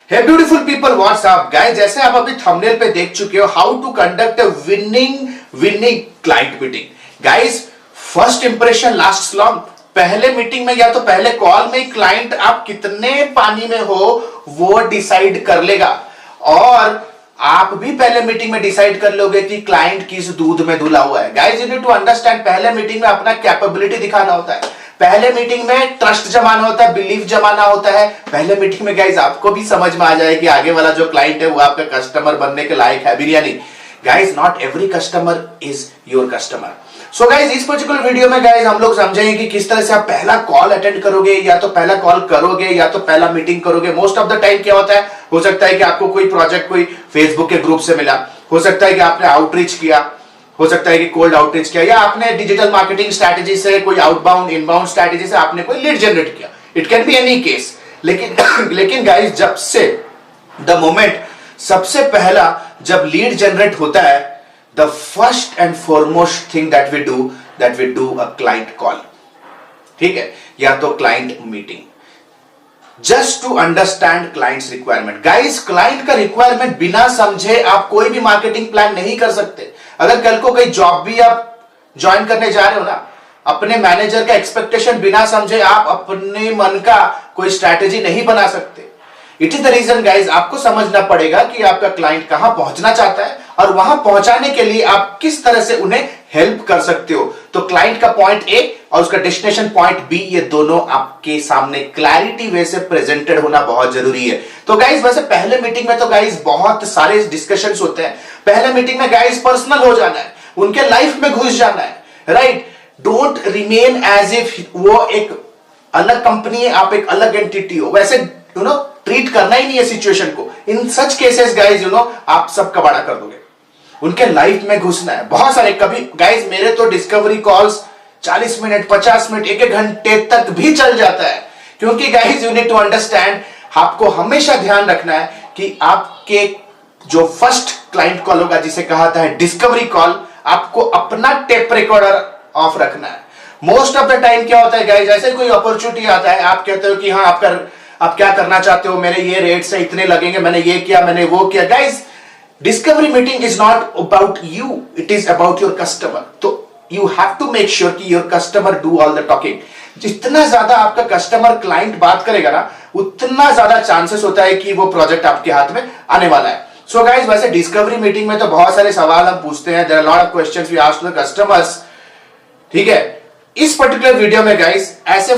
हे beautiful people, what's up guys. जैसे आप अभी थंबनेल पे देख चुके हो, how to conduct a winning client meeting. Guys, first impression last long. पहले मीटिंग में या तो पहले कॉल में क्लाइंट आप कितने पानी में हो वो डिसाइड कर लेगा, और आप भी पहले मीटिंग में डिसाइड कर लोगे कि क्लाइंट किस दूध में धुला हुआ है। Guys, you need to understand, पहले मीटिंग में अपना कैपेबिलिटी दिखाना होता है, पहले मीटिंग में ट्रस्ट जमाना होता है, बिलीफ जमाना होता है। पहले मीटिंग में गाइस आपको भी समझ में आ जाए कि आगे वाला जो क्लाइंट है वो आपका कस्टमर बनने के लायक है भी या नहीं। Guys, not every customer is your customer. So guys, इस पर्टिकुलर वीडियो में गाइस हम लोग समझेंगे कि किस तरह से आप पहला कॉल अटेंड करोगे, या तो पहला कॉल करोगे या तो पहला मीटिंग करोगे। मोस्ट ऑफ द टाइम क्या होता है, हो सकता है कि आपको कोई प्रोजेक्ट कोई फेसबुक के ग्रुप से मिला, हो सकता है कि आपने आउटरीच किया, हो सकता है कि कोल्ड आउटरीच किया, या आपने डिजिटल मार्केटिंग स्ट्रैटेजी से, कोई आउटबाउंड इनबाउंड स्ट्रैटेजी से आपने कोई लीड जनरेट किया। It can be any case. लेकिन गाइस, जब से द मोमेंट सबसे पहला जब लीड जनरेट होता है, the first and foremost thing that we do a client call, ठीक है, या तो client meeting, just to understand clients requirement. Guys, client का रिक्वायरमेंट बिना समझे आप कोई भी मार्केटिंग प्लान नहीं कर सकते। अगर कल को कोई जॉब भी आप ज्वाइन करने जा रहे हो ना, अपने मैनेजर का एक्सपेक्टेशन बिना समझे आप अपने मन का कोई स्ट्रैटेजी नहीं बना सकते। It is the reason guys, आपको समझना पड़ेगा कि आपका क्लाइंट कहां पहुंचना चाहता है और वहां पहुंचाने के लिए आप किस तरह से उन्हें हेल्प कर सकते हो। तो क्लाइंट का पॉइंट ए और उसका डेस्टिनेशन पॉइंट बी, ये दोनों आपके सामने क्लैरिटी वे से प्रेजेंटेड होना बहुत जरूरी है। तो गाइज, वैसे पहले मीटिंग में तो गाइज बहुत सारे डिस्कशंस होते हैं। पहले मीटिंग में गाइज पर्सनल हो जाना है, उनके लाइफ में घुस जाना है, right. Don't remain as if वो एक अलग कंपनी है, आप एक अलग एंटिटी हो। वैसे ट्रीट करना ही नहीं है सिचुएशन को। इन सच केसेस गाइज आप सब कबाड़ा कर दोगे। उनके लाइफ में घुसना है। बहुत सारे, कभी गाइज मेरे तो डिस्कवरी कॉल्स 40 मिनट 50 मिनट 1 घंटे तक भी चल जाता है, क्योंकि guys you need to understand, आपको हमेशा ध्यान रखना है कि आपके जो फर्स्ट क्लाइंट कॉल होगा, जिसे कहा था डिस्कवरी कॉल, आपको अपना टेप रिकॉर्डर ऑफ रखना है। मोस्ट ऑफ द टाइम क्या होता है गाइज, ऐसे कोई अपॉर्चुनिटी आता है, आप कहते हो कि हाँ आप क्या करना चाहते हो, मेरे ये रेट से इतने लगेंगे, मैंने ये किया, मैंने वो किया। Guys, discovery meeting is not about you, it is about your customer. तो you have to make sure कि your customer do all the talking. जितना ज्यादा आपका कस्टमर क्लाइंट बात करेगा ना, उतना ज्यादा चांसेस होता है कि वो प्रोजेक्ट आपके हाथ में आने वाला है। सो गाइज, वैसे डिस्कवरी मीटिंग में तो बहुत सारे सवाल हम पूछते हैं, there are lot of questions we ask the customers, ठीक है। इस पर्टिकुलर वीडियो में गाइस ऐसे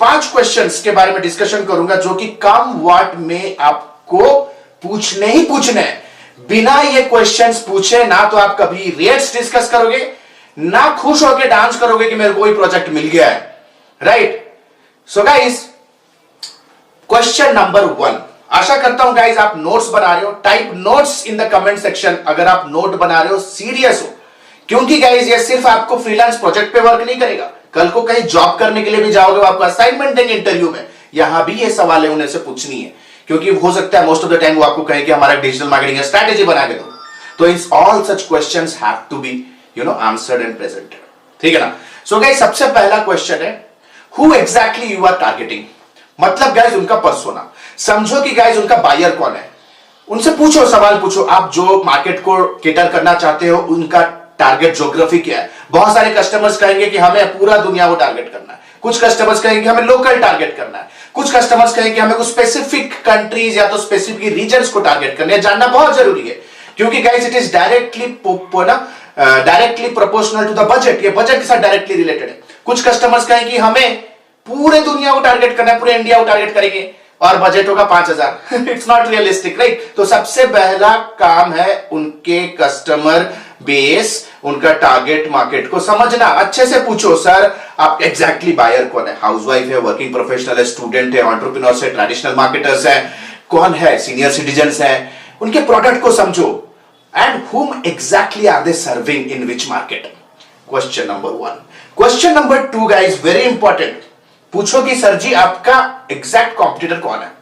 5 क्वेश्चंस के बारे में डिस्कशन करूंगा, जो कि कम वर्ड में आपको पूछने ही पूछने हैं। बिना ये क्वेश्चंस पूछे ना तो आप कभी रेट्स डिस्कस करोगे, ना खुश होकर डांस करोगे कि मेरे को कोई प्रोजेक्ट मिल गया है, right. So guys, question number 1, आशा करता हूं गाइस आप नोट्स बना रहे हो। Type notes in the comment section अगर आप नोट बना रहे हो, सीरियस हो, क्योंकि गाइस ये सिर्फ आपको फ्रीलांस प्रोजेक्ट पे वर्क नहीं करेगा। कल को कहीं जॉब करने के लिए भी जाओगे, आपको असाइनमेंट देंगे इंटरव्यू में, यहां भी ये सवाल है उन्हें से पूछनी है, क्योंकि हो सकता है मोस्ट ऑफ द टाइम वो आपको कहे कि हमारा डिजिटल मार्केटिंग स्ट्रैटेजी बना के दो। तो it's all such questions have to be answered and presented, ठीक है ना। सो गाइस, सबसे पहला क्वेश्चन है, who exactly you are targeting. मतलब गाइस उनका पर्सोना, समझो कि गाइस उनका बायर कौन है। उनसे पूछो, सवाल पूछो, आप जो मार्केट को केटर करना चाहते हो उनका टारगेट ज्योग्राफी क्या है। बहुत सारे कस्टमर्स कहेंगे कि हमें पूरा दुनिया को टारगेट करना है, कुछ कस्टमर्स कहेंगे कि हमें लोकल टारगेट करना है, कुछ कस्टमर्स कहेंगे कि हमें कुछ स्पेसिफिक कंट्रीज या तो स्पेसिफिक रीजन्स को टारगेट करना है। जानना बहुत जरूरी है, क्योंकि guys it is directly proportional to the budget. ये बजट के साथ डायरेक्टली रिलेटेड है। कुछ कस्टमर्स कहेंगे कि हमें पूरे दुनिया को टारगेट करना है, पूरे इंडिया को टारगेट करेंगे और बजट होगा 5000। It's not realistic, right. तो सबसे पहला काम है उनके कस्टमर बेस, उनका टारगेट मार्केट को समझना। अच्छे से पूछो, सर आप एग्जैक्टली बायर कौन है, हाउसवाइफ है, वर्किंग प्रोफेशनल है, स्टूडेंट है, एंटरप्रेन्योर्स है, ट्रेडिशनल मार्केटर्स है, कौन है, सीनियर सिटीजन्स है। उनके प्रोडक्ट को समझो, and whom exactly are they serving in which market. Question number 1। Question number 2 guys, very important, पूछो कि सर जी आपका एग्जैक्ट कॉम्पिटिटर कौन है।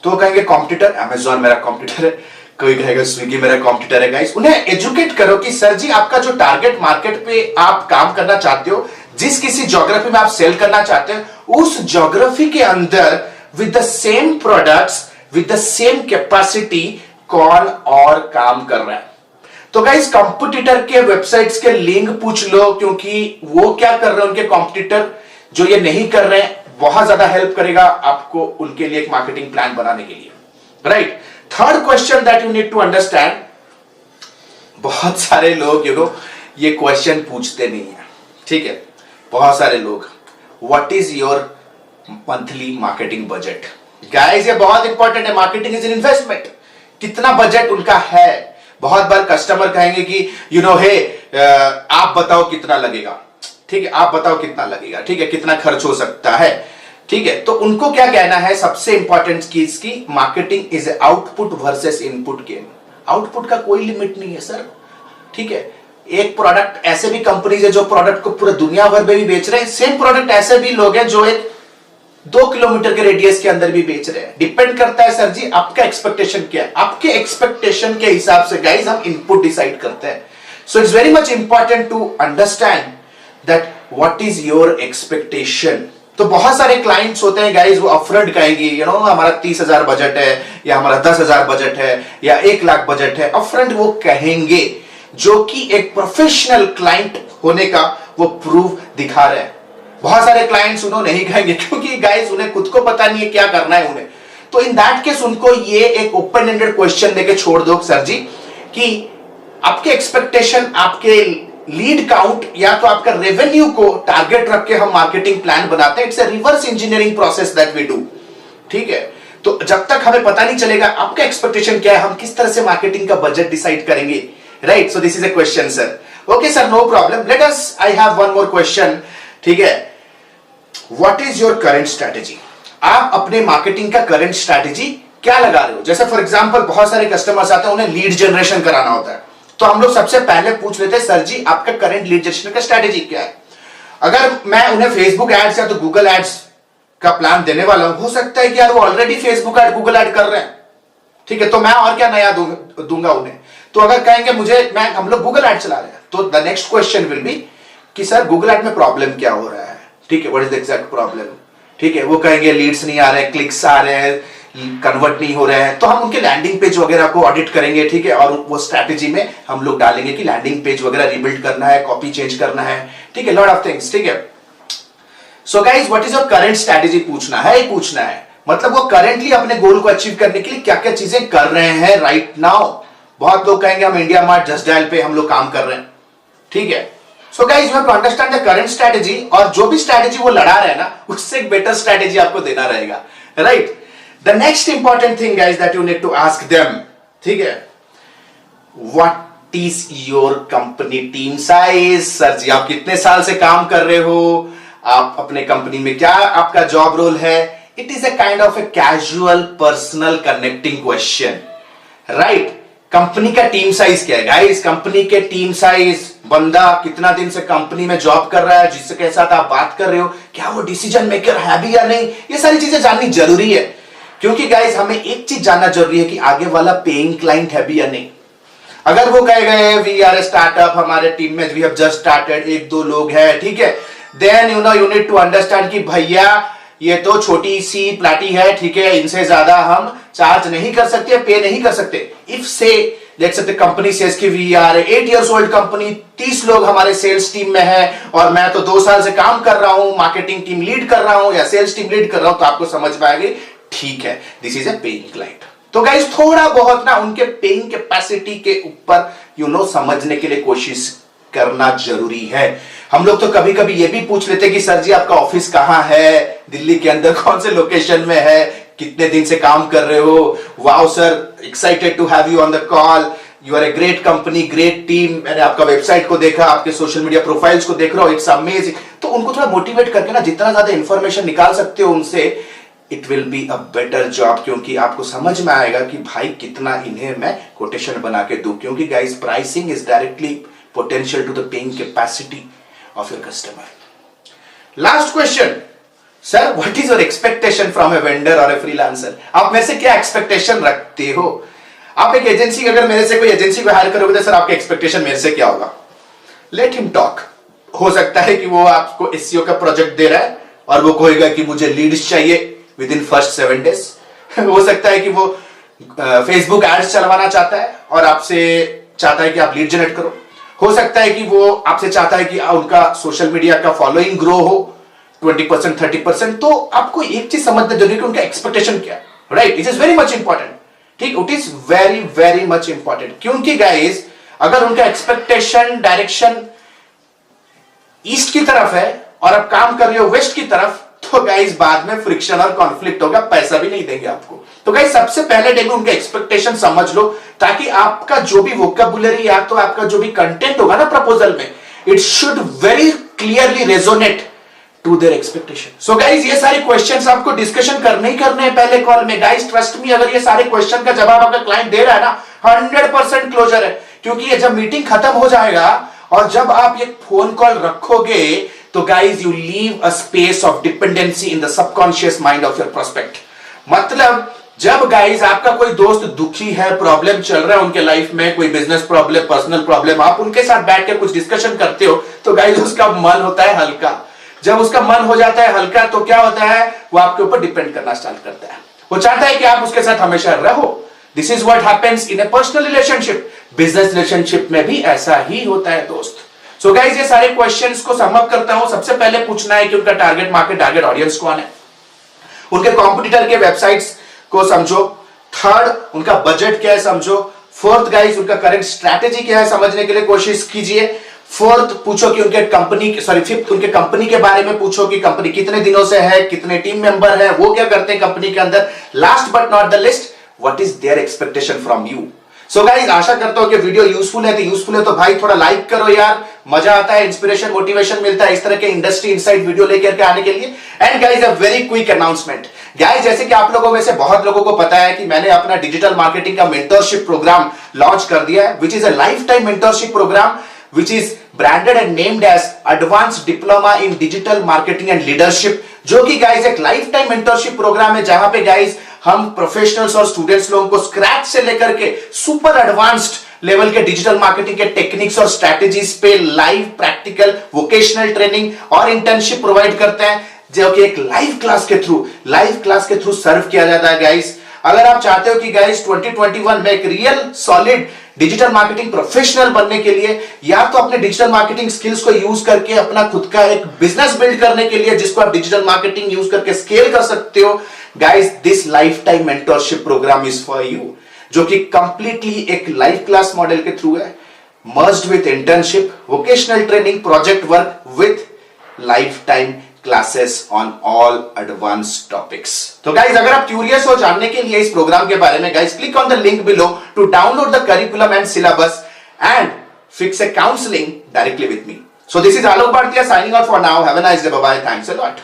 तो कहेंगे कॉम्पिटिटर अमेजॉन मेरा कॉम्पिटिटर है, कोई कहेगा स्विगी मेरा कॉम्पिटिटर है। गाइस, उन्हें एजुकेट करो कि सर जी आपका जो टारगेट मार्केट पे आप काम करना चाहते हो, जिस किसी ज्योग्राफी में आप सेल करना चाहते हो, उस ज्योग्राफी के अंदर with the same products, with the same capacity कौन और काम कर रहा है। तो गाइस कॉम्पिटिटर के वेबसाइट्स के लिंक पूछ लो, क्योंकि वो क्या कर रहे हैं, उनके कॉम्पिटिटर जो ये नहीं कर रहे हैं, बहुत ज्यादा हेल्प करेगा आपको उनके लिए एक मार्केटिंग प्लान बनाने के लिए, right. Third question that you need to understand, बहुत सारे लोग ये क्वेश्चन पूछते नहीं है, ठीक है। बहुत सारे लोग, what is your monthly marketing budget. Guys ये बहुत इंपॉर्टेंट है, मार्केटिंग इज एन इन्वेस्टमेंट। कितना बजट उनका है। बहुत बार कस्टमर कहेंगे कि हे आप बताओ कितना लगेगा, ठीक है, आप बताओ कितना लगेगा, ठीक है, कितना खर्च हो सकता है, ठीक है। तो उनको क्या कहना है, सबसे इंपॉर्टेंट चीज की marketing is output versus input gain. Output का कोई लिमिट नहीं है सर, ठीक है। एक प्रोडक्ट ऐसे भी कंपनीज है जो प्रोडक्ट को पूरे दुनिया भर में भी बेच रहे हैं, सेम प्रोडक्ट ऐसे भी लोग हैं जो एक 2 किलोमीटर के रेडियस के अंदर भी बेच रहे हैं। डिपेंड करता है सर जी आपका एक्सपेक्टेशन क्या है। आपके एक्सपेक्टेशन के हिसाब से गाइस हम इनपुट डिसाइड करते हैं। So it's very much important to understand that what is your expectation. तो बहुत सारे क्लाइंट्स होते हैं गाइस, वो अपफ्रंट कहेंगे हमारा 30,000 बजट है, या हमारा 10,000 बजट है, या 1 लाख बजट है। अपफ्रंट वो कहेंगे, जो कि एक प्रोफेशनल क्लाइंट होने का वो प्रूफ दिखा रहे हैं। बहुत सारे क्लाइंट्स उन्होंने नहीं कहेंगे, क्योंकि गाइस उन्हें खुद को पता नहीं है क्या करना है उन्हें। तो इन दैट केस उनको ये एक ओपन एंडेड क्वेश्चन देके छोड़ दो सर जी, कि आपके एक्सपेक्टेशन, आपके लीड काउंट या तो आपका रेवेन्यू को टारगेट रख के हम मार्केटिंग प्लान बनाते हैं। It's a reverse engineering process that we do, ठीक है। तो जब तक हमें पता नहीं चलेगा आपका एक्सपेक्टेशन क्या है, हम किस तरह से मार्केटिंग का बजट डिसाइड करेंगे, right. So this is a question sir. Okay sir, no problem. Let us, I have one more question, ठीक है। What is your current strategy. आप अपने मार्केटिंग का करंट स्ट्रैटेजी क्या लगा रहे हो। जैसे फॉर एग्जांपल बहुत सारे कस्टमर्स आते हैं, उन्हें लीड जनरेशन कराना होता है, तो हम लोग सबसे पहले पूछ लेते हैं, सर जी आपका करंट लीड जनरेशन का स्ट्रैटेजी क्या है। अगर मैं उन्हें फेसबुक एड्स या तो गूगल एड्स का प्लान देने वाला हूं, हो सकता है कि यार वो already Facebook ad, Google ad कर रहे हैं, ठीक है, तो मैं और क्या नया दूंगा उन्हें। तो अगर कहेंगे हम लोग गूगल एड चला रहे हैं, तो the next question will be कि सर गूगल एड में प्रॉब्लम क्या हो रहा है, ठीक है, what is the exact problem, ठीक है। वो कहेंगे लीड्स नहीं आ रहे हैं, क्लिक्स आ रहे हैं, कन्वर्ट नहीं हो रहे हैं, तो हम उनके लैंडिंग पेज वगैरह को ऑडिट करेंगे, ठीक है, और वो स्ट्रैटेजी में हम लोग डालेंगे कि लैंडिंग पेज वगैरह रिबिल्ड करना है, कॉपी चेंज करना है, ठीक है, लॉट ऑफ थिंग्स, ठीक है। So guys what is your current strategy पूछना है, ही पूछना है, मतलब वो करंटली अपने गोल को अचीव करने के लिए क्या क्या चीजें कर रहे हैं राइट नाउ। बहुत लोग कहेंगे हम इंडिया मार्ट, जस्ट डायल पे हम लोग काम कर रहे हैं, ठीक है। So guys you have to understand the current strategy, और जो भी स्ट्रैटेजी वो लड़ा रहे हैं ना, उससे एक बेटर स्ट्रैटेजी आपको देना रहेगा, right. The next important thing guys that you need to ask them, ठीक है, what is your company team size. Sir ji आप कितने साल से काम कर रहे हो, आप अपने कंपनी में क्या आपका जॉब रोल है। It is a kind of a casual personal connecting question, right. Company का टीम साइज क्या है गाइस, कंपनी के टीम साइज, बंदा कितना दिन से कंपनी में जॉब कर रहा है, जिसके साथ आप बात कर रहे हो, क्या वो डिसीजन मेकर है भी या नहीं, ये सारी चीजें जाननी जरूरी है। क्योंकि गाइस हमें एक चीज जानना जरूरी है कि आगे वाला पेइंग क्लाइंट है भी या नहीं। अगर वो कहे गए वी आर ए स्टार्टअप, हमारे टीम में वी हैव जस्ट स्टार्टेड, 1-2 लोग हैं, ठीक है, then you need to understand कि भैया ये तो छोटी सी प्लाटी है, ठीक है, इनसे ज्यादा हम चार्ज नहीं कर सकते, पे नहीं कर सकते। If say let's say company says कि we are 8 years old company, 30 लोग हमारे सेल्स टीम में है, और मैं तो 2 साल से काम कर रहा हूं, मार्केटिंग टीम लीड कर रहा हूं या सेल्स टीम लीड कर रहा हूं, तो आपको समझ में आएगी, ठीक है, this is a paying client. तो गाइस थोड़ा बहुत ना उनके पेइंग कैपेसिटी के ऊपर समझने के लिए कोशिश करना जरूरी है। हम लोग तो कभी कभी ये भी पूछ लेते कि सर जी आपका ऑफिस कहां है, दिल्ली के अंदर कौन से लोकेशन में है, कितने दिन से काम कर रहे हो, wow sir excited to have you on the call, you are a great company, great team, मैंने आपका वेबसाइट को देखा, आपके सोशल मीडिया प्रोफाइल्स को देख रहा हूं, इट्स अमेजिंग। तो उनको थोड़ा मोटिवेट करके ना जितना ज्यादा इंफॉर्मेशन निकाल सकते हो उनसे, it will be a better job, क्योंकि आपको समझ में आएगा कि भाई कितना इन्हें मैं कोटेशन बना के दूं, क्योंकि guys pricing is directly potential to the paying capacity of your customer. Last question, sir what is your expectation from a vendor और ए फ्रीलांसर। आप में से क्या एक्सपेक्टेशन रखते हो। आप एक एजेंसी, अगर मेरे से कोई एजेंसी को हायर करोगे तो सर आपके एक्सपेक्टेशन मेरे से क्या होगा। Let him talk. हो सकता है कि वो आपको एसईओ का प्रोजेक्ट दे रहा है और वो कहेगा कि मुझे लीड्स चाहिए विद इन फर्स्ट 7 days, हो सकता है कि वो फेसबुक एड्स चलवाना चाहता है और आपसे चाहता है कि आप लीड जनरेट करो। हो सकता है कि वो आपसे चाहता है कि उनका सोशल मीडिया का फॉलोइंग ग्रो हो 20% 30%। तो आपको एक चीज समझना जरूरी है कि उनका एक्सपेक्टेशन क्या है, right? It is very much important. ठीक, it is very very much important, क्योंकि गाइस अगर उनका एक्सपेक्टेशन डायरेक्शन ईस्ट की तरफ है और आप काम कर रहे हो वेस्ट की तरफ, तो गाइस बाद में फ्रिक्शन और कॉन्फ्लिक्ट होगा, पैसा भी नहीं देंगे आपको। तो गाइस सबसे पहले देखो उनके एक्सपेक्टेशन समझ लो, ताकि आपका जो भी वोकैबुलरी या तो आपका जो भी कंटेंट होगा ना प्रपोजल में, it should very clearly resonate to their expectation. So guys ये सारे क्वेश्चंस आपको डिस्कशन करने ही करने हैं पहले कॉल में। गाइस ट्रस्ट मी, अगर ये सारे क्वेश्चन का जवाब आपका क्लाइंट दे रहा है ना, 100% क्लोजर है। क्योंकि ये जब मीटिंग खत्म हो जाएगा और जब आप ये फोन कॉल रखोगे, तो guys you leave a space of dependency in the subconscious mind of your prospect. मतलब जब गाइस आपका कोई दोस्त दुखी है, प्रॉब्लम चल रहा है उनके लाइफ में, कोई बिजनेस प्रॉब्लम, पर्सनल प्रॉब्लम, आप उनके साथ बैठ के कुछ डिस्कशन करते हो, तो गाइस उसका मन होता है हल्का। जब उसका मन हो जाता है हल्का, तो क्या होता है, वो आपके ऊपर डिपेंड करना स्टार्ट करता है। वो चाहता है कि आप उसके साथ हमेशा रहो। This is what happens in A personal relationship. Business relationship में भी ऐसा ही होता है दोस्त। सो गाइस ये सारे क्वेश्चंस को सम अप करता हूं। सबसे पहले पूछना है कि उनका टारगेट मार्केट, टारगेट ऑडियंस कौन है। उनके कॉम्पिटिटर के वेबसाइट्स को समझो। थर्ड, उनका बजट क्या है समझो। फोर्थ गाइस, उनका करंट स्ट्रैटेजी क्या है समझने के लिए कोशिश कीजिए। फोर्थ, पूछो कि उनके कंपनी, फिफ्थ, उनके कंपनी के बारे में पूछो कि कंपनी कितने दिनों से है, कितने टीम मेंबर है, वो क्या करते हैं कंपनी के अंदर। Last but not the least, what is their expectation from you. So guys आशा करता हूं कि वीडियो यूजफुल है। तो यूजफुल है तो भाई थोड़ा लाइक करो यार, मजा आता है, इंस्पिरेशन मोटिवेशन मिलता है इस तरह के इंडस्ट्री इनसाइड वीडियो लेकर के आने के लिए। And guys a very quick announcement. Guys जैसे कि आप लोगों में से बहुत लोगों को पता है कि मैंने अपना डिजिटल मार्केटिंग का मेंटरशिप प्रोग्राम लॉन्च कर दिया है, which is a life time mentorship programme which is branded and named as Advanced Diploma in Digital Marketing and Leadership, जो कि गाइस एक लाइफ टाइम मेंटरशिप प्रोग्राम है, जहां पे गाइस हम प्रोफेशनल्स और स्टूडेंट्स लोगों को स्क्रैच से लेकर के सुपर एडवांस्ड लेवल के डिजिटल मार्केटिंग के टेक्निक्स और स्ट्रैटेजीज पे लाइव प्रैक्टिकल वोकेशनल ट्रेनिंग और इंटर्नशिप प्रोवाइड करते हैं, जो कि एक लाइव क्लास के थ्रू सर्व किया जाता है। गाइस अगर आप चाहते हो कि गाइस 2021 में एक real solid digital marketing professional बनने के लिए, या तो अपने डिजिटल मार्केटिंग स्किल्स को यूज करके अपना खुद का एक बिजनेस बिल्ड करने के लिए, जिसको आप डिजिटल मार्केटिंग यूज करके स्केल कर सकते हो, guys this life time mentorship programme is for you, जो कि कंप्लीटली एक लाइव क्लास मॉडल के थ्रू है, merged with internship, vocational training, project work with lifetime classes on all advanced topics. तो गाइस अगर आप क्यूरियस हो जानने के लिए इस प्रोग्राम के बारे में, guys click on the link below to download the curriculum and syllabus and fix a counselling directly with me. So this is Alok Bhartiya signing out for now. Have a nice day, bye bye, thanks a lot.